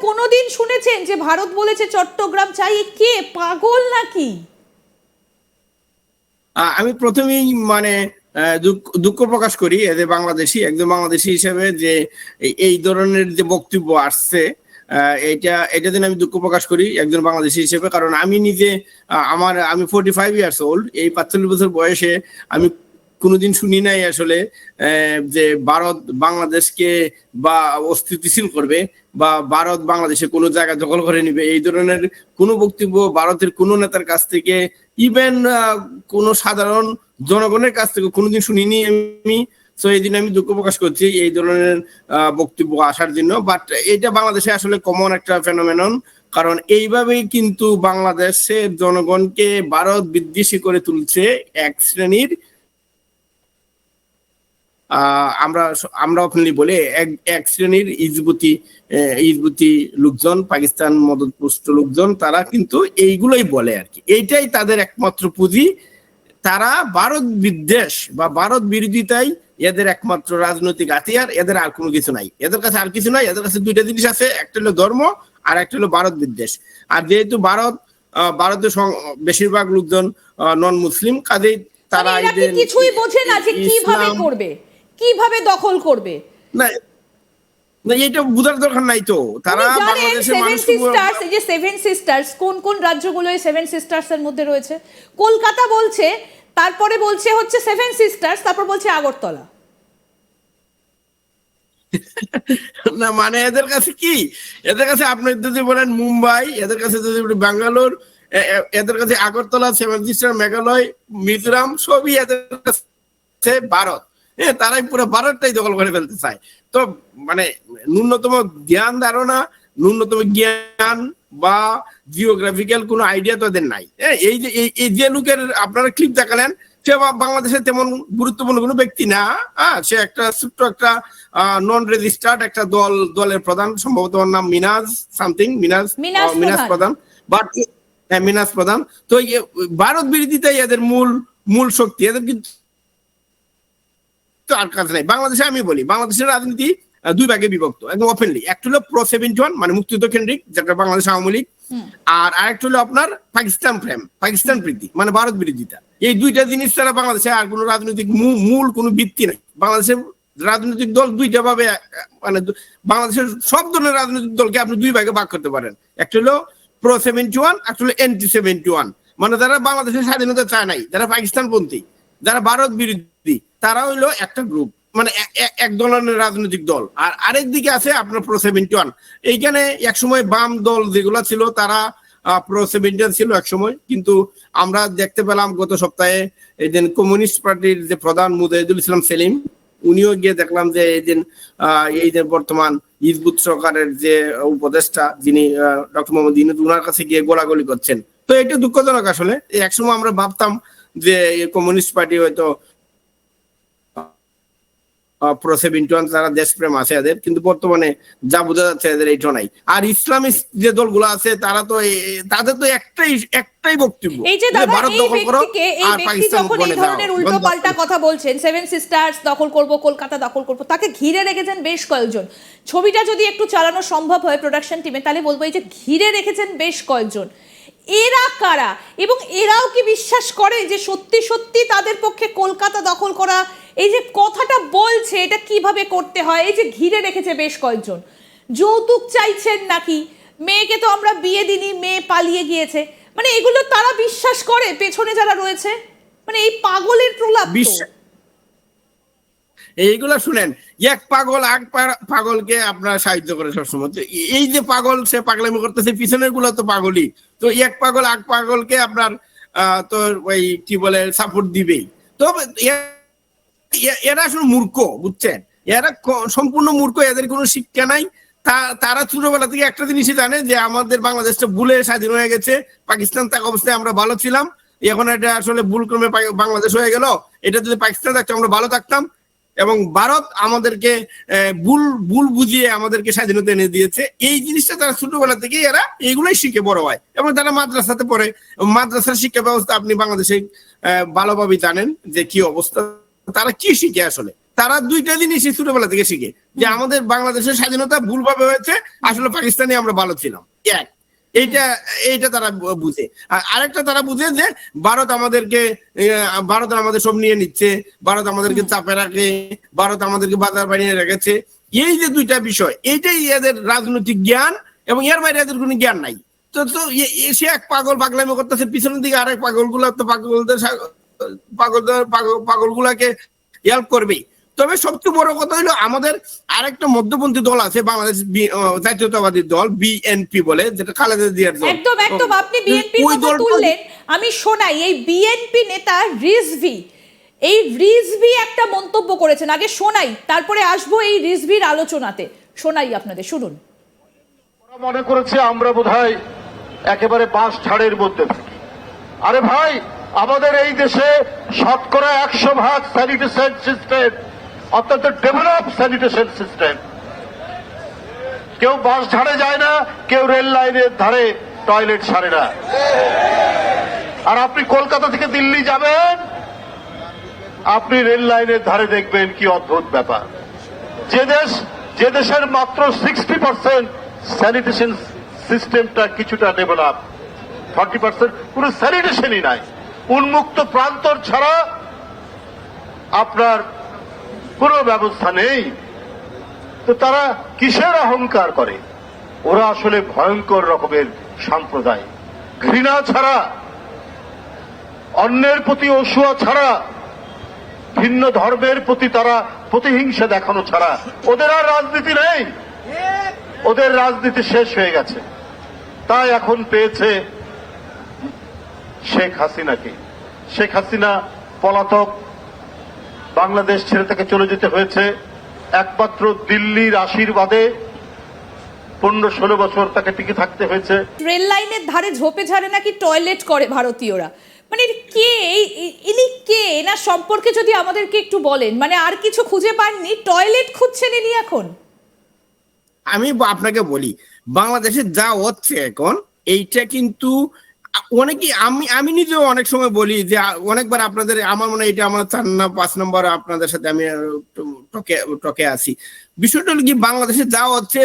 কোনোদিন শুনেছেন যে ভারত বলেছে চট্টগ্রাম চাই? কে পাগল নাকি? আমি প্রথমেই মানে দুঃখ প্রকাশ করি এদের বাংলাদেশি একজন বাংলাদেশি হিসেবে যে এই ধরনের যে বক্তব্য আসছে, এটা দিন আমি দুঃখ প্রকাশ করি একজন বাংলাদেশি হিসেবে। কারণ আমি নিজে আমি 45 ইয়ার্স ওল্ড, এই 45 বছর বয়সে আমি কোনোদিন শুনি নাই আসলে যে ভারত বাংলাদেশকে বা অস্থিতিশীল করবে বা ভারত বাংলাদেশে কোনো জায়গা দখল করে নিবে, এই ধরনের কোনো বক্তব্য ভারতের কোনো নেতার কাছ থেকে, ইভেন কোনো সাধারণ জনগণের কাছ থেকে কোনোদিন শুনিনি আমি। তো এই দিন আমি দুঃখ প্রকাশ করছি এই ধরনের বক্তব্য আসার জন্য। বাট এটা বাংলাদেশে আসলে কমন একটা ফেনোমেনন, কারণ এইভাবেই কিন্তু বাংলাদেশের জনগণকে ভারত বিদ্বেষী করে তুলছে এক শ্রেণীর আমরা আমরা ওপেনলি বলে এক শ্রেণীর ইজবুতি লোকজন, পাকিস্তান মদতপুষ্ট লোকজন, তারা কিন্তু এইগুলোই বলে আর কি। এইটাই তাদের একমাত্র পুঁজি। তারা ভারত বিদ্বেষ বা ভারত বিরোধিতাই এদের একমাত্র রাজনৈতিক হাতিয়ার, এদের আর কোনো কিছু নাই। এদের কাছে আর কিছু নাই, এদের কাছে দুইটা জিনিস আছে, একটা হলো ধর্ম আর একটা হলো ভারত বিদ্বেষ। আর যেহেতু ভারতের বেশিরভাগ লোকজন নন মুসলিম, কাজেই তারা কিছুই বোঝে না যে কিভাবে করবে, কিভাবে দখল করবে। না না, এটা বোঝার দরকার নাই তো। তারা বাংলাদেশের মানুষ, এই যে সেভেন সিস্টার্স কোন কোন রাজ্যগুলো এই সেভেন সিস্টার্স এর মধ্যে রয়েছে? কলকাতা বলছে, তারপরে বলছে হচ্ছে সেভেন সিস্টার্স, তারপর বলছে আগরতলা। না মানে এদের কাছে কি, এদের কাছে আপনি যদি বলেন মুম্বাই, এদের কাছে যদি ব্যাঙ্গালোর, এদের কাছে আগরতলা, সেভেন সিস্টার, মেঘালয়, মিজোরাম সবই এদের কাছে ভারত। হ্যাঁ, তারাই পুরো ভারতটাই দখল করে ফেলতে চায়। তো মানে ন্যূনতম জ্ঞান ধারণা, ন্যূনতম জ্ঞান বা জিওগ্রাফিক্যাল কোনো আইডিয়া তো এদের নাই। এই যে লোকের আপনারা ক্লিপ দেখালেন, সে বাংলাদেশের তেমন গুরুত্বপূর্ণ কোনো ব্যক্তি না। সে একটা ছোট্ট একটা নন রেজিস্টার্ড একটা দলের প্রধান, সম্ভবত ওর নাম মিনাজ সামথিং, মিনাজ প্রধান, বাট মিনাজ প্রধান। তো ভারত বিরোধিতাই এদের মূল শক্তি, এদের কিন্তু আর কাজ নাই। বাংলাদেশে আমি বলি, বাংলাদেশের রাজনীতি দুই ভাগে বিভক্ত একদম ওপেনলি। একটা হলো প্রো 71 মানে মুক্তিযুদ্ধ কেন্দ্রিক, যেটা বাংলাদেশ আওয়ামী লীগ, আর আরেকটা হলো আপনার পাকিস্তান প্রেম, পাকিস্তান প্রীতি মানে ভারত বিরোধিতা। এই দুইটা জিনিস ছাড়া বাংলাদেশে আর কোনো রাজনৈতিক মূল কোনো ভিত্তি নাই। বাংলাদেশের রাজনৈতিক দল দুইটা ভাবে, মানে বাংলাদেশের সব ধরনের রাজনৈতিক দলকে আপনি দুই ভাগে ভাগ করতে পারেন। একটা হলো প্রো 71, একটা হলো এন্টি 71, মানে যারা বাংলাদেশের স্বাধীনতা চায় নাই, যারা পাকিস্তানপন্থী, যারা ভারত বিরোধী, তারা হইলো একটা গ্রুপ, মানে এক ধরনের রাজনৈতিক দল। আর আরেক দিকে আছে আপনার প্রো 71। এইখানে একসময় বাম দল যেগুলা ছিল তারা প্রো 71 ছিল একসময়, কিন্তু আমরা দেখতে পেলাম গত সপ্তাহে এই দিন কমিউনিস্ট পার্টির যে প্রধান মুজাহিদুল ইসলাম সেলিম, উনিও গিয়ে দেখলাম যে এই দিন বর্তমান হিজবুত সরকারের যে উপদেষ্টা যিনি ডক্টর মোহাম্মদ ইউনূস, উনার কাছে গিয়ে গোলাগুলি করছেন। তো এটা দুঃখজনক আসলে। একসময় আমরা ভাবতাম যে কমিউনিস্ট পার্টি হয়তো প্রো 71 যারা দেশপ্রেম আছে এদের, কিন্তু বর্তমানে যা বোঝা যাচ্ছে এদের এইটা নাই। আর ইসলামিস্ট যে দলগুলো আছে তারা তো তাদের তো একটাই বক্তব্য, এই যে ভারত দখল করো আর পাকিস্তান যখন এই ধরনের উল্টো পাল্টা কথা বলছেন, সেভেন সিস্টার্স দখল করব, কলকাতা দখল করব, তাকে ঘিরে রেখেছেন বেশ কয়েকজন। ছবিটা যদি একটু চালানো সম্ভব হয় প্রোডাকশন টিমে, তাহলে বলবো এই যে ঘিরে রেখেছেন বেশ কয়েকজন, এরা কারা এবং এরাও কি বিশ্বাস করে যে সত্যি সত্যি তাদের পক্ষে কলকাতা দখল করা, এই যে কথাটা বলছে এটা কিভাবে করতে হয়? এই যে ঘিরে রেখেছে বেশ কয়েকজন, যৌতুক চাইছেন নাকি, মেয়েকে তো আমরা বিয়ে দিনি, মেয়ে পালিয়ে গিয়েছে, মানে এগুলো তারা বিশ্বাস করে পেছনে যারা রয়েছে? মানে এই পাগলের প্রলাপ। এইগুলা শুনেন, এক পাগল এক পাগলকে আপনার সাহায্য করে সবসময়। এই যে পাগল সে পাগলামি করতেছে, পিছনের গুলো তো পাগলই। তো এক পাগল এক পাগলকে আপনার তোর ওই কি বলে সাপোর্ট দিবেই। তো এরা আসলে মূর্খ, বুঝছেন? এরা সম্পূর্ণ মূর্খ, এদের কোনো শিক্ষা নাই। তারা ছোটবেলা থেকে একটা জিনিসই জানে যে আমাদের বাংলাদেশটা ভুলে স্বাধীন হয়ে গেছে, পাকিস্তান থাকা অবস্থায় আমরা ভালো ছিলাম, এখন এটা আসলে ভুল ক্রমে বাংলাদেশ হয়ে গেল, এটা যদি পাকিস্তান থাকতো আমরা ভালো থাকতাম, এবং ভারত আমাদেরকে ভুল বুঝিয়ে আমাদেরকে স্বাধীনতা এনে দিয়েছে। এই জিনিসটা তারা ছোটবেলা থেকে এরা এইগুলোই শিখে বড় হয়, এবং তারা মাদ্রাসাতে পড়ে। মাদ্রাসার শিক্ষা ব্যবস্থা আপনি বাংলাদেশে ভালোভাবে জানেন যে কি অবস্থা, তারা কি শিখে আসলে। তারা দুইটা জিনিসই ছোটবেলা থেকে শিখে, যে আমাদের বাংলাদেশের স্বাধীনতা ভুলভাবে হয়েছে, আসলে পাকিস্তানে আমরা ভালো ছিলাম। এক এইটা তারা বুঝে। আর আরেকটা তারা বুঝে যে ভারত আমাদের সব নিয়ে নিচ্ছে, ভারত আমাদেরকে চাপে রাখে, ভারত আমাদেরকে বাজার বানিয়ে রেখেছে। এই যে দুইটা বিষয়, এইটাই এদের রাজনৈতিক জ্ঞান, এবং এর বাইরে এদের কোনো জ্ঞান নাই। তো সে এক পাগলামি করতেছে, পিছনের দিকে আরেক পাগলগুলা তো পাগলগুলাকে হেল্প করবে। তবে সবচেয়ে বড় কথা হলো, আমাদের আরেকটা মধ্যপন্থী দল আছে, বাংলাদেশ জাতীয়তাবাদী দল, বিএনপি বলে, যেটা খালেদা জিয়ার দল। একদম আপনি বিএনপির কথা তুললেন, আমি শোনাই। এই বিএনপি নেতা রিজভি একটা মন্তব্য করেছেন, আগে শোনাই, তারপরে আসবো এই রিজভির আলোচনাতে। শোনাই আপনাদের, শুনুন। মনে করেছে আমরা বোধহয় একেবারে বাস ঝাড়ের মধ্যে থাকি। আরে ভাই, আমাদের এই দেশে শতকরা 100% স্যানিটেশন সিস্টেম, অত্যন্ত ডেভেলপ স্যানিটেশন সিস্টেম। কেউ বাস ঝাড়ে যায় না, কেউ রেল লাইনের ধারে টয়লেট সারে না। আর আপনি কলকাতা থেকে দিল্লি যাবেন, আপনি রেল লাইনের ধারে দেখবেন কি অদ্ভুত ব্যাপার। যে দেশের মাত্র 60% স্যানিটেশন সিস্টেমটা কিছুটা ডেভেলপ, 40% পুরো স্যানিটেশনই নাই। উন্মুক্ত প্রান্তর ছাড়া আপনার কোনো ব্যবস্থা নেই। তো তারা কিসের অহংকার করে? ওরা আসলে ভয়ঙ্কর রকমের সম্প্রদায়। ঘৃণা ছাড়া, অন্যের প্রতি অসূয়া ছাড়া, ভিন্ন ধর্মের প্রতি তারা প্রতিহিংসা দেখানো ছাড়া ওদের আর রাজনীতি নেই। ওদের রাজনীতি শেষ হয়ে গেছে। তাই এখন পেয়েছে শেখ হাসিনাকে। শেখ হাসিনা পলাতক, বাংলাদেশ ছেড়ে তাকে চলে যেতে হয়েছে একমাত্র দিল্লির আশীর্বাদে। 15-16 বছর তাকে টিকে থাকতে হয়েছে। রেল লাইনের ধারে ঝোপে ঝাড়ে নাকি টয়লেট করে ভারতীয়রা, মানে কে ইনি কে? এনার সম্পর্কে যদি আমাদেরকে একটু বলেন। মানে আর কিছু খুঁজে পাননি, টয়লেট খুঁজছেন ইনি এখন? আমি আপনাকে বলি, বাংলাদেশে যা হচ্ছে এখন, এইটা কিন্তু অনেকেই, আমি নিজেও অনেক সময় বলি যে, অনেকবার আপনাদের, আমার মনে হয় এটা আমার 4 না 5 নম্বর আপনাদের সাথে আমি টকে আছি। বিষয়টা হলো কি, বাংলাদেশে যা হচ্ছে,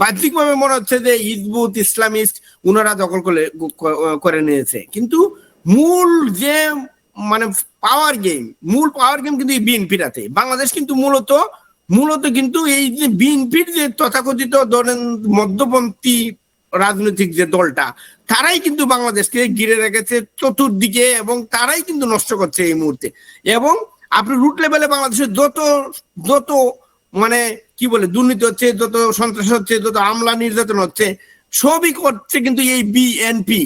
বাহ্যিকভাবে মনে হচ্ছে যে হিজবুত ইসলামিস্ট উনারা দখল করে নিয়েছে, কিন্তু মূল যে মানে মূল পাওয়ার গেম কিন্তু এই বিএনপির হাতে। বাংলাদেশ কিন্তু মূলত কিন্তু এই যে বিএনপির যে তথাকথিত ধরেন মধ্যপন্থী রাজনৈতিক যে দলটা, তারাই কিন্তু বাংলাদেশকে ঘিরে রেখেছে চতুর্দিকে, এবং তারাই কিন্তু নষ্ট করছে এই মুহূর্তে। এবং আপনি রুট লেভেলে বাংলাদেশের যত মানে কি বলে দুর্নীতি হচ্ছে, যত সন্ত্রাস হচ্ছে, যত হামলা নির্যাতন হচ্ছে, সবই করছে কিন্তু এই বিএনপি।